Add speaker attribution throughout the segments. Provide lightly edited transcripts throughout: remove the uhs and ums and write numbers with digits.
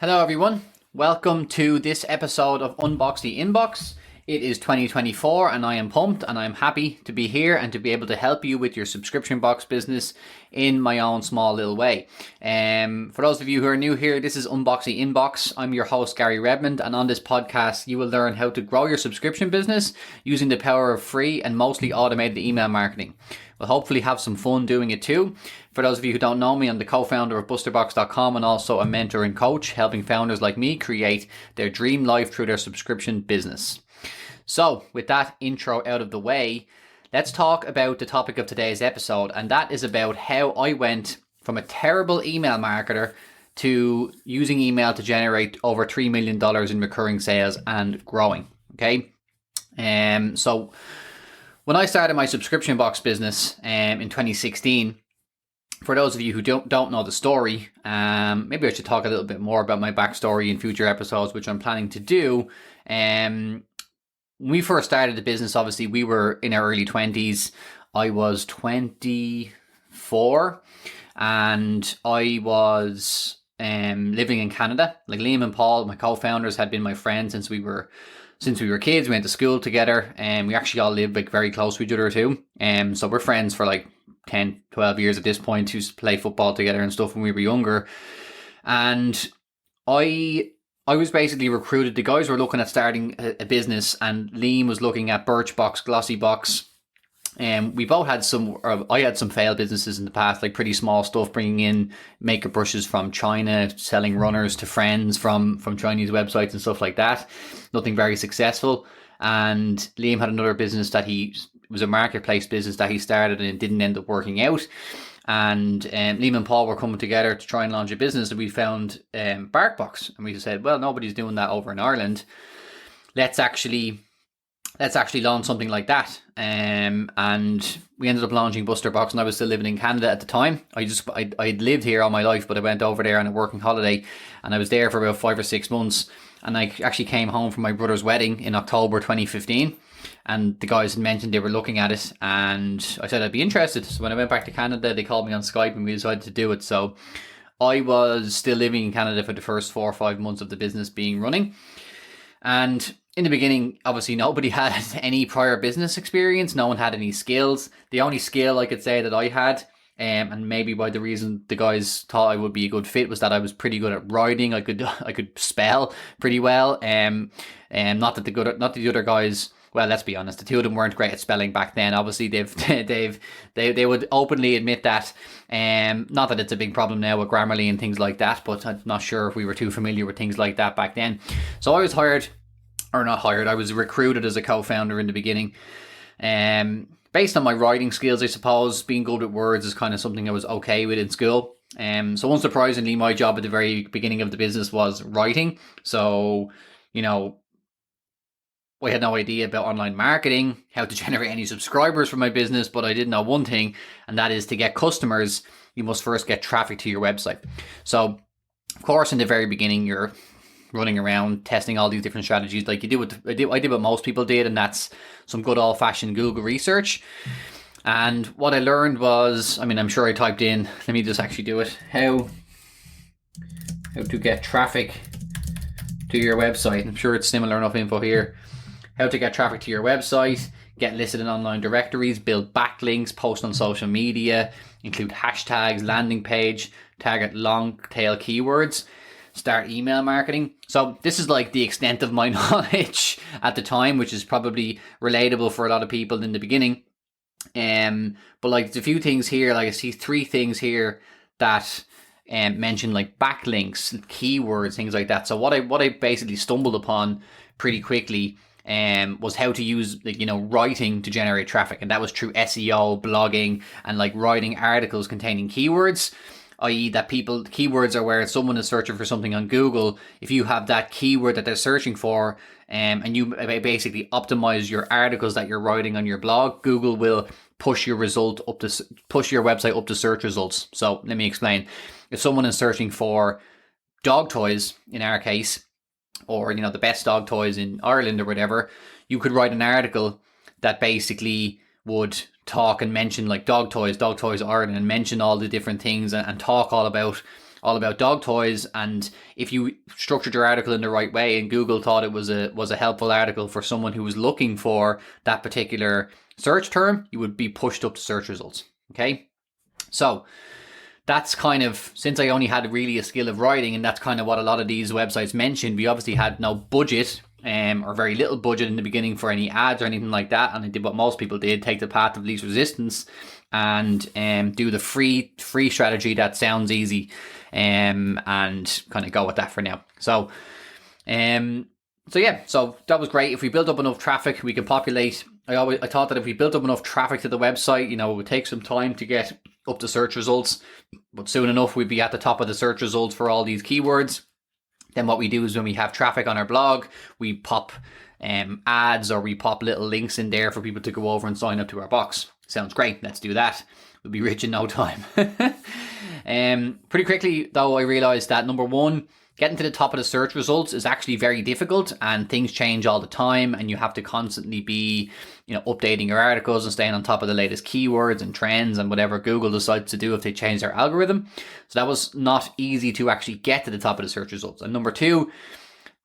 Speaker 1: Hello everyone, welcome to this episode of Unbox the Inbox. It is 2024 and I am pumped and I am happy to be here and to be able to help you with your subscription box business in my own small little way. For those of you who are new here, this is Unbox the Inbox. I'm your host Gary Redmond, and on this podcast you will learn how to grow your subscription business using the power of free and mostly automated email marketing. We'll hopefully have some fun doing it too. For those of you who don't know me, I'm the co-founder of BusterBox.com and also a mentor and coach, helping founders like me create their dream life through their subscription business. So, with that intro out of the way, let's talk about the topic of today's episode, and that is about how I went from a terrible email marketer to using email to generate over $3 million in recurring sales and growing. Okay, so when I started my subscription box business in 2016, for those of you who don't know the story, maybe I should talk a little bit more about my backstory in future episodes, which I'm planning to do. When we first started the business, obviously we were in our early 20s. I was 24 and I was living in Canada. Like Liam and Paul, my co-founders, had been my friends since we were kids. We went to school together and we actually all lived like very close to each other too. So we're friends for like 10, 12 years at this point. We used to play football together and stuff when we were younger. And I was basically recruited. The guys were looking at starting a business and Liam was looking at Birchbox, Glossybox. We both had I had some failed businesses in the past, like pretty small stuff, bringing in makeup brushes from China, selling runners to friends from Chinese websites and stuff like that. Nothing very successful. And Liam had another business it was a marketplace business that he started and it didn't end up working out. And Liam and Paul were coming together to try and launch a business, and we found BarkBox, and we said, well, nobody's doing that over in Ireland. Let's actually launch something like that. And we ended up launching BusterBox, and I was still living in Canada at the time. I'd lived here all my life, but I went over there on a working holiday, and I was there for about 5 or 6 months. And I actually came home from my brother's wedding in October 2015. And the guys had mentioned they were looking at it, and I said I'd be interested. So when I went back to Canada, they called me on Skype and we decided to do it. So I was still living in Canada for the first 4 or 5 months of the business being running. And in the beginning, obviously nobody had any prior business experience. No one had any skills. The only skill I could say that I had, and maybe by the reason the guys thought I would be a good fit, was that I was pretty good at writing. I could spell pretty well. Not that the other guys. Well, let's be honest, the two of them weren't great at spelling back then. Obviously, they would openly admit that. Not that it's a big problem now with Grammarly and things like that, but I'm not sure if we were too familiar with things like that back then. So I was I was recruited as a co-founder in the beginning. Based on my writing skills, I suppose, being good with words is kind of something I was okay with in school. So unsurprisingly, my job at the very beginning of the business was writing. So, I had no idea about online marketing, how to generate any subscribers for my business, but I did know one thing, and that is to get customers, you must first get traffic to your website. So, of course, in the very beginning, you're running around testing all these different strategies like you do. I did what most people did, and that's some good old-fashioned Google research. And what I learned was, I'm sure I typed in, let me just actually do it, how to get traffic to your website. I'm sure it's similar enough info here. How to get traffic to your website, get listed in online directories, build backlinks, post on social media, include hashtags, landing page, target long tail keywords, start email marketing. So this is like the extent of my knowledge at the time, which is probably relatable for a lot of people in the beginning. But like there's a few things here, like I see 3 things here that mention like backlinks, keywords, things like that. So what I basically stumbled upon pretty quickly was how to use writing to generate traffic, and that was through SEO, blogging, and like writing articles containing keywords, i.e. that keywords are where someone is searching for something on Google. If you have that keyword that they're searching for, and you basically optimize your articles that you're writing on your blog, Google will push your website up to search results. So let me explain. If someone is searching for dog toys, in our case, or the best dog toys in Ireland or whatever, you could write an article that basically would talk and mention like dog toys Ireland, and mention all the different things and talk all about all about dog toys. And if you structured your article in the right way and Google thought it was a helpful article for someone who was looking for that particular search term, you would be pushed up to search results. Okay, so that's kind of, since I only had really a skill of writing, and that's kind of what a lot of these websites mentioned, we obviously had no budget or very little budget in the beginning for any ads or anything like that. And I did what most people did, take the path of least resistance and do the free strategy that sounds easy, and kind of go with that for now. So yeah, so that was great. If we built up enough traffic, we can populate. I thought that if we built up enough traffic to the website, it would take some time to get up to search results, but soon enough we'd be at the top of the search results for all these keywords. Then what we do is when we have traffic on our blog, we pop ads, or we pop little links in there for people to go over and sign up to our box. Sounds great. Let's do that. We'll be rich in no time. Pretty quickly though, I realized that number one, getting to the top of the search results is actually very difficult, and things change all the time, and you have to constantly be, updating your articles and staying on top of the latest keywords and trends and whatever Google decides to do if they change their algorithm. So that was not easy to actually get to the top of the search results. And number two,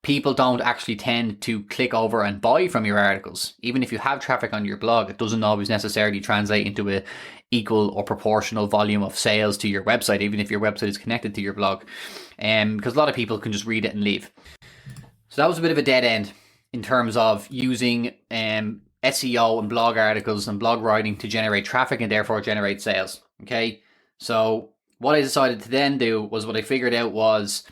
Speaker 1: people don't actually tend to click over and buy from your articles. Even if you have traffic on your blog, it doesn't always necessarily translate into a equal or proportional volume of sales to your website, even if your website is connected to your blog. Because a lot of people can just read it and leave. So that was a bit of a dead end in terms of using SEO and blog articles and blog writing to generate traffic and therefore generate sales. Okay, so what I decided to then do was, what I figured out was,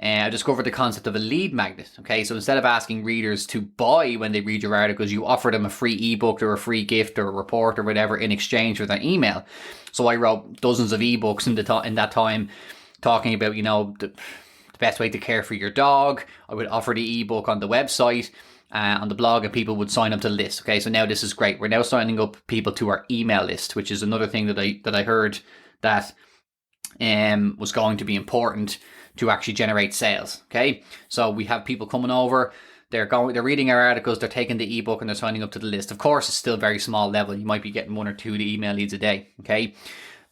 Speaker 1: I discovered the concept of a lead magnet. Okay, so instead of asking readers to buy when they read your articles, you offer them a free ebook or a free gift or a report or whatever in exchange for their email. So I wrote dozens of ebooks in that time, talking about, the best way to care for your dog. I would offer the ebook on the website, on the blog, and people would sign up to the list. Okay, so now this is great. We're now signing up people to our email list, which is another thing that I heard that was going to be important to actually generate sales. Okay, so we have people coming over, they're reading our articles, they're taking the ebook, and they're signing up to the list. Of course, it's still very small level. You might be getting 1 or 2 email leads a day. Okay,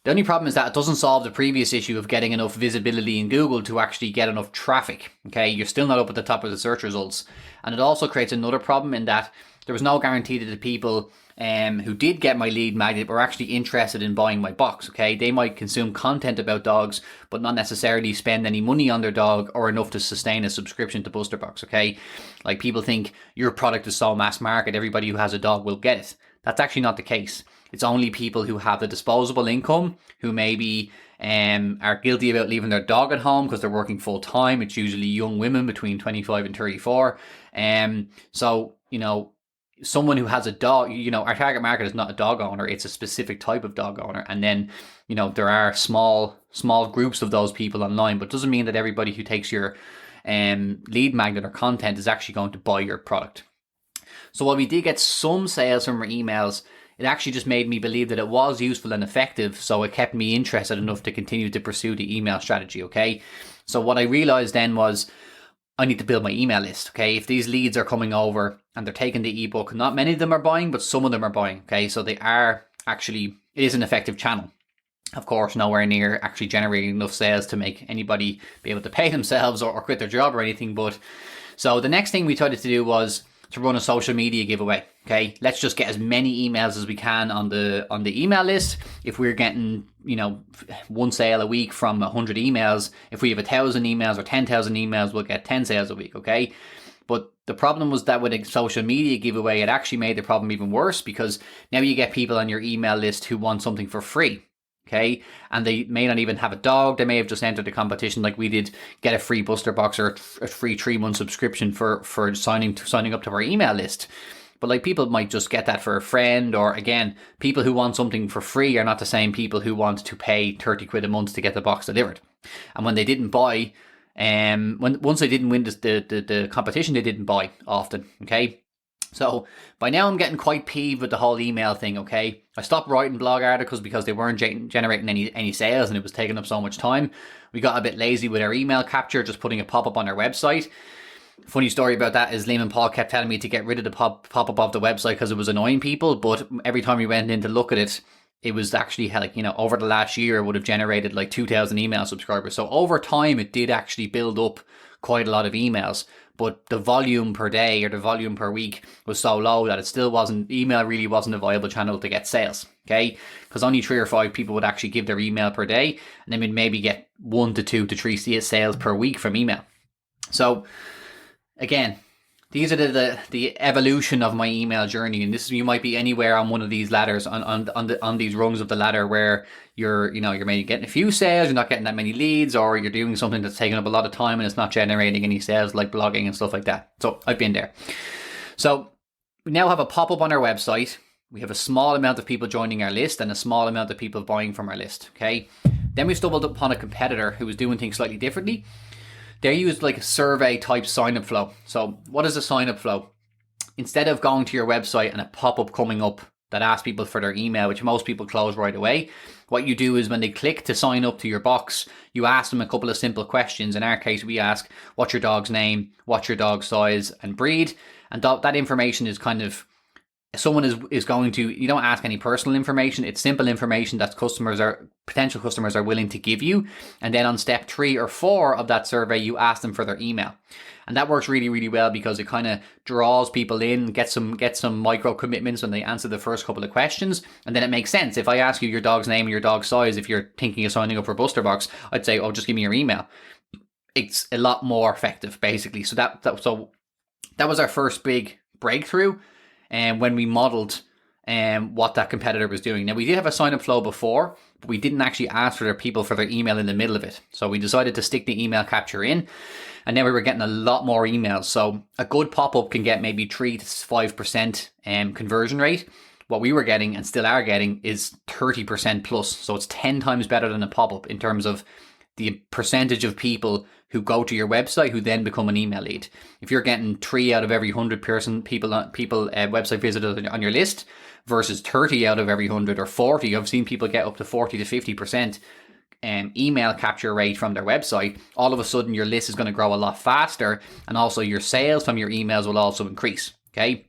Speaker 1: the only problem is that it doesn't solve the previous issue of getting enough visibility in Google to actually get enough traffic. Okay, you're still not up at the top of the search results. And it also creates another problem in that there was no guarantee that the people who did get my lead magnet were actually interested in buying my box. Okay, they might consume content about dogs, but not necessarily spend any money on their dog or enough to sustain a subscription to BusterBox. Okay, like, people think your product is so mass market, everybody who has a dog will get it. That's actually not the case. It's only people who have the disposable income, who maybe are guilty about leaving their dog at home because they're working full time. It's usually young women between 25 and 34. So, someone who has a dog, our target market is not a dog owner, it's a specific type of dog owner. And then, there are small groups of those people online, but it doesn't mean that everybody who takes your lead magnet or content is actually going to buy your product. So while we did get some sales from our emails, it actually just made me believe that it was useful and effective. So it kept me interested enough to continue to pursue the email strategy. Okay, so what I realized then was, I need to build my email list. Okay, if these leads are coming over and they're taking the ebook, not many of them are buying, but some of them are buying. Okay, so they are actually, it is an effective channel. Of course, nowhere near actually generating enough sales to make anybody be able to pay themselves or quit their job or anything. But so the next thing we tried to do was to run a social media giveaway. Okay, let's just get as many emails as we can on the email list. If we're getting, one sale a week from 100 emails, if we have 1,000 emails or 10,000 emails, we'll get 10 sales a week. Okay, but the problem was that with a social media giveaway, it actually made the problem even worse, because now you get people on your email list who want something for free. Okay, and they may not even have a dog. They may have just entered the competition like we did, get a free BusterBox or a free 3-month subscription for signing up to our email list. But like, people might just get that for a friend, or again, people who want something for free are not the same people who want to pay 30 quid a month to get the box delivered. And when they didn't buy, once they didn't win the competition, they didn't buy often. Okay. So by now I'm getting quite peeved with the whole email thing. Okay, I stopped writing blog articles because they weren't generating any sales, and it was taking up so much time. We got a bit lazy with our email capture, just putting a pop-up on our website. Funny story about that is Liam and Paul kept telling me to get rid of the pop-up of the website because it was annoying people, but every time we went in to look at it, it was actually like, over the last year, it would have generated like 2,000 email subscribers. So over time, it did actually build up quite a lot of emails, but the volume per day or the volume per week was so low that it still wasn't, email really wasn't a viable channel to get sales. Okay. Because only 3 or 5 people would actually give their email per day, and then we'd maybe get 1 to 2 to 3 sales per week from email. So again, these are the evolution of my email journey, and you might be anywhere on one of these ladders, on these rungs of the ladder, where you're maybe getting a few sales, you're not getting that many leads, or you're doing something that's taking up a lot of time and it's not generating any sales, like blogging and stuff like that. So I've been there. So we now have a pop-up on our website. We have a small amount of people joining our list and a small amount of people buying from our list. Okay. Then we stumbled upon a competitor who was doing things slightly differently. They used like a survey type sign-up flow. So what is a sign-up flow? Instead of going to your website and a pop-up coming up that asks people for their email, which most people close right away, what you do is when they click to sign up to your box, you ask them a couple of simple questions. In our case, we ask, what's your dog's name, what's your dog's size and breed? And that information is kind of, someone is going to, you don't ask any personal information. It's simple information that potential customers are willing to give you. And then on step 3 or 4 of that survey, you ask them for their email. And that works really, really well because it kind of draws people in, get some micro commitments when they answer the first couple of questions. And then it makes sense. If I ask you your dog's name and your dog's size, if you're thinking of signing up for Buster Box, I'd say, oh, just give me your email. It's a lot more effective, basically. So that was our first big breakthrough. And when we modeled what that competitor was doing. Now, we did have a sign-up flow before, but we didn't actually ask for their people for their email in the middle of it. So we decided to stick the email capture in, and then we were getting a lot more emails. So a good pop-up can get maybe 3 to 5% conversion rate. What we were getting and still are getting is 30% plus. So it's 10 times better than a pop-up in terms of the percentage of people who go to your website who then become an email lead. If you're getting 3 out of every 100 people website visitors on your list versus 30 out of every 100 or 40, I've seen people get up to 40 to 50% email capture rate from their website. All of a sudden your list is going to grow a lot faster, and also your sales from your emails will also increase. Okay.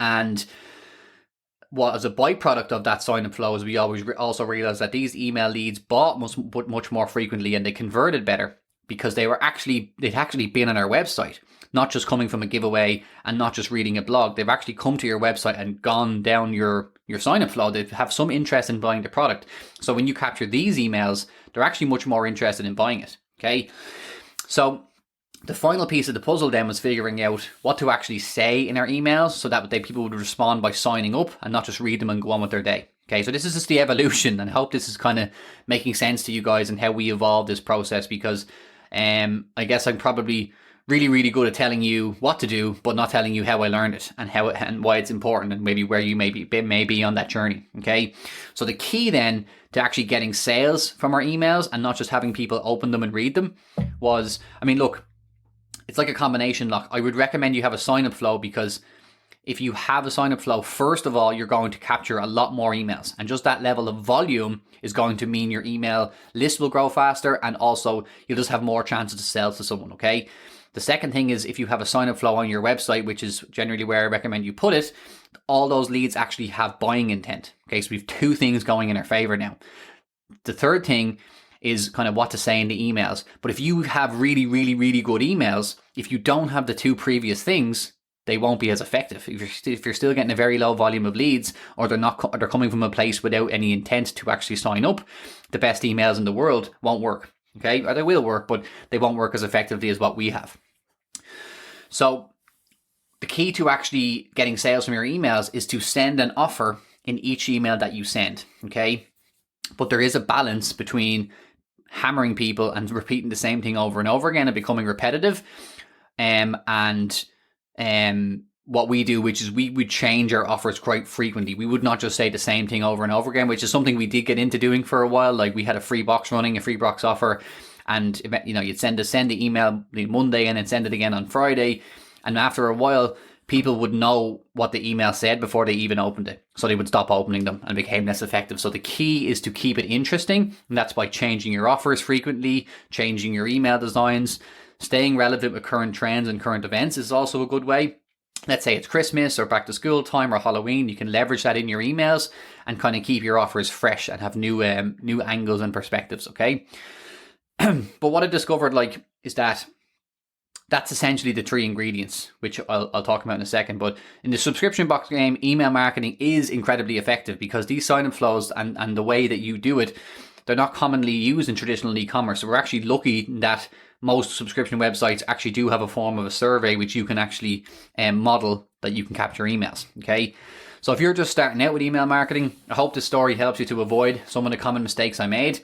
Speaker 1: And what as a byproduct of that sign-up flow is we always also realized that these email leads bought much more frequently, and they converted better because they'd actually been on our website, not just coming from a giveaway and not just reading a blog. They've actually come to your website and gone down your sign-up flow. They have some interest in buying the product. So when you capture these emails, they're actually much more interested in buying it. Okay. So the final piece of the puzzle then was figuring out what to actually say in our emails so that people would respond by signing up and not just read them and go on with their day. Okay, so this is just the evolution, and I hope this is kind of making sense to you guys and how we evolve this process, because I guess I'm probably really, really good at telling you what to do, but not telling you how I learned it and why it's important, and maybe where you may be on that journey. Okay, so the key then to actually getting sales from our emails and not just having people open them and read them was, look, it's like a combination lock. I would recommend you have a sign-up flow, because if you have a sign-up flow, first of all, you're going to capture a lot more emails. And just that level of volume is going to mean your email list will grow faster, and also you'll just have more chances to sell to someone, okay? The second thing is, if you have a sign-up flow on your website, which is generally where I recommend you put it, all those leads actually have buying intent. Okay, so we have 2 things going in our favor now. The third thing is kind of what to say in the emails. But if you have really, really, really good emails, if you don't have the 2 previous things, they won't be as effective. If you're still getting a very low volume of leads, or they're coming from a place without any intent to actually sign up, the best emails in the world won't work. Okay, or they will work, but they won't work as effectively as what we have. So the key to actually getting sales from your emails is to send an offer in each email that you send. Okay, but there is a balance between hammering people and repeating the same thing over and over again and becoming repetitive, and what we do, which is we would change our offers quite frequently. We would not just say the same thing over and over again, which is something we did get into doing for a while. Like, we had a free box running, a free box offer, and you'd send the email Monday and then send it again on Friday, and after a while people would know what the email said before they even opened it. So they would stop opening them and became less effective. So the key is to keep it interesting. And that's by changing your offers frequently, changing your email designs, staying relevant with current trends and current events is also a good way. let's say it's Christmas or back to school time or Halloween, you can leverage that in your emails and kind of keep your offers fresh and have new angles and perspectives. Okay. But what I discovered is that that's essentially the 3 ingredients, which I'll talk about in a second. But in the subscription box game, email marketing is incredibly effective because these sign-up flows and the way that you do it, they're not commonly used in traditional e-commerce. So we're actually lucky that most subscription websites actually do have a form of a survey which you can actually model that you can capture emails. Okay. So if you're just starting out with email marketing, I hope this story helps you to avoid some of the common mistakes I made.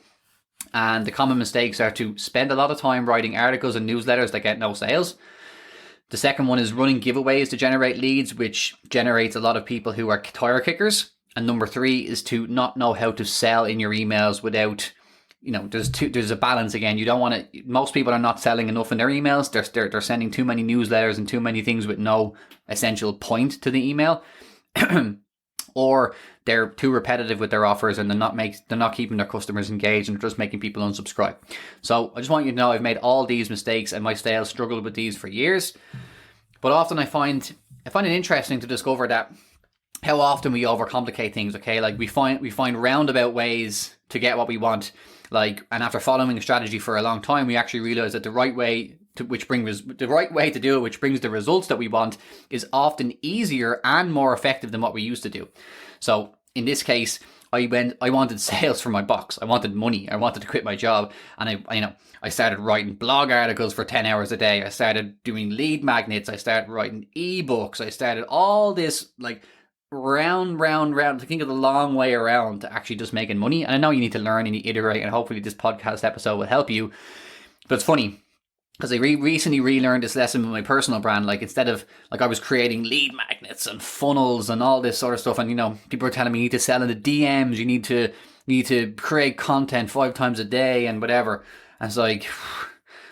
Speaker 1: And the common mistakes are to spend a lot of time writing articles and newsletters that get no sales. The second one is running giveaways to generate leads, which generates a lot of people who are tire kickers. And number 3 is to not know how to sell in your emails without, there's a balance again. You don't want to, most people are not selling enough in their emails. They're sending too many newsletters and too many things with no essential point to the email. Or they're too repetitive with their offers and they're not keeping their customers engaged and they're just making people unsubscribe. So I just want you to know I've made all these mistakes and my sales struggled with these for years. But often I find it interesting to discover that how often we overcomplicate things. Okay, we find roundabout ways to get what we want. And after following a strategy for a long time, we actually realize that the right way to do it, which brings the results that we want, is often easier and more effective than what we used to do. So in this case, I wanted sales for my box. I wanted money. I wanted to quit my job, and I started writing blog articles for 10 hours a day. I started doing lead magnets. I started writing ebooks. I started all this round, to think of the long way around to actually just making money. And I know you need to learn and you iterate, and hopefully this podcast episode will help you. But it's funny, because I recently relearned this lesson with my personal brand. Instead of I was creating lead magnets and funnels and all this sort of stuff, and people are telling me you need to sell in the DMs, you need to create content 5 times a day and whatever. And it's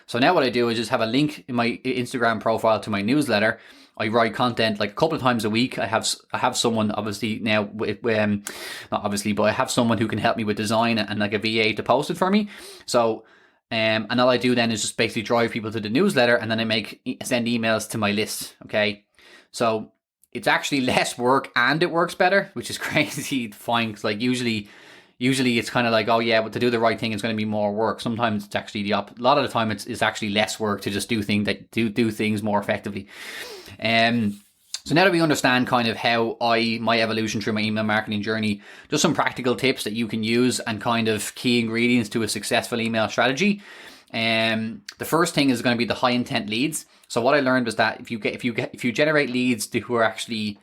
Speaker 1: so now what I do is just have a link in my Instagram profile to my newsletter. I write content a couple of times a week. I have someone obviously now, not obviously, but I have someone who can help me with design and a VA to post it for me. So. And all I do then is just basically drive people to the newsletter, and then I send emails to my list. Okay. So it's actually less work and it works better, which is crazy to find. Usually it's kind of oh yeah, but to do the right thing is going to be more work. Sometimes it's actually a lot of the time it's actually less work to just do things more effectively. So now that we understand kind of how my evolution through my email marketing journey, just some practical tips that you can use and kind of key ingredients to a successful email strategy. The first thing is going to be the high intent leads. So what I learned was that if you generate leads who are actually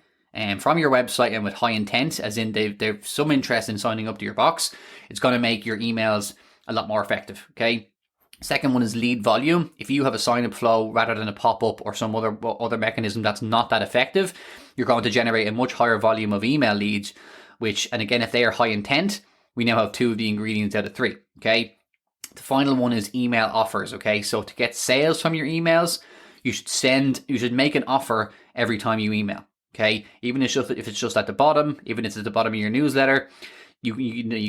Speaker 1: from your website and with high intent, as in they've some interest in signing up to your box, it's going to make your emails a lot more effective. Okay. Second one is lead volume. If you have a sign-up flow rather than a pop-up or some other mechanism that's not that effective, you're going to generate a much higher volume of email leads, and again, if they are high intent, we now have 2 of the ingredients out of 3, okay? The final one is email offers, okay? So to get sales from your emails, you should make an offer every time you email, okay? Even if it's just at the bottom, even if it's at the bottom of your newsletter, you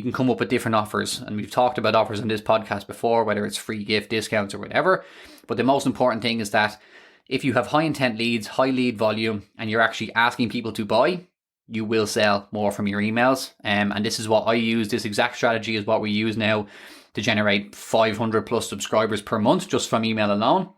Speaker 1: can come up with different offers, and we've talked about offers on this podcast before, whether it's free gift discounts or whatever. But the most important thing is that if you have high intent leads, high lead volume, and you're actually asking people to buy, you will sell more from your emails. And this is what I use. This exact strategy is what we use now to generate 500 plus subscribers per month just from email alone.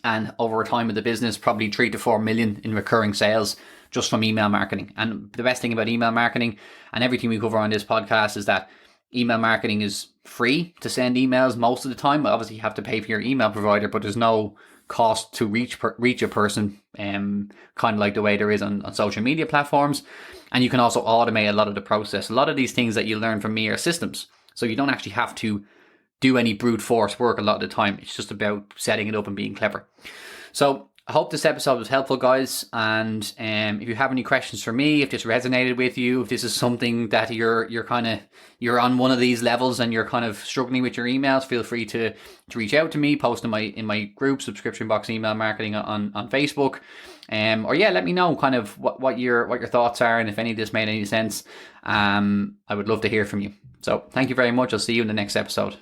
Speaker 1: And over a time of the business, probably 3 to 4 million in recurring sales just from email marketing. And the best thing about email marketing and everything we cover on this podcast is that email marketing is free to send emails most of the time. Obviously, you have to pay for your email provider, but there's no cost to reach a person, kind of like the way there is on social media platforms. And you can also automate a lot of the process. A lot of these things that you learn from me are systems. So you don't actually have to do any brute force work a lot of the time. It's just about setting it up and being clever. So I hope this episode was helpful, guys. And if you have any questions for me, if this resonated with you, if this is something that you're on one of these levels and you're kind of struggling with your emails, feel free to reach out to me, post in my group, Subscription Box Email Marketing on Facebook. Or let me know kind of what your thoughts are, and if any of this made any sense. I would love to hear from you. So thank you very much. I'll see you in the next episode.